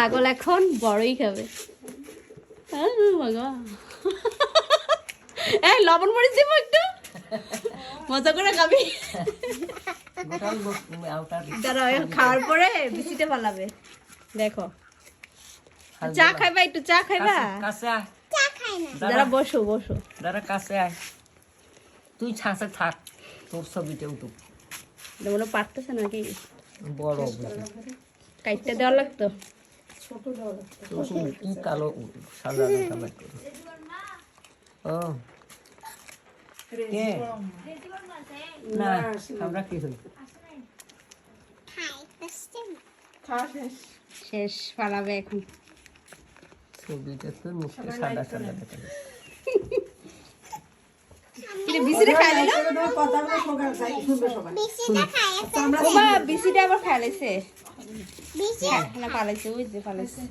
পাগল এখন বড়ই খাবে। এই লবণ মরিচ দিব একটু, মজা করে খাবি। দাঁড়াও, খাওয়ার পরে বিচিটা পালাবে। দেখো, চা খাইবা? একটু চা খাইবা? দাঁড়া, বসো বসো। দাঁড়া, কাছে আয়। তুই ছাঁচে থাক, তোর ছবিতে উঠুক। মনে পারতেছে নাকি? বড় কাইটটা দেওয়া লাগতো। কি কালো সাজানো খাবার করে। ও কে না, আমরা কি হই শেষ, পালাবে এখন। ছবিটা তো মুখটা সাদা সাদা দেখা যায়। বিচিটা খাইলে না? বিচিটা আবার খাইলেছে, পালাইছে, ওই যে পালাইছে।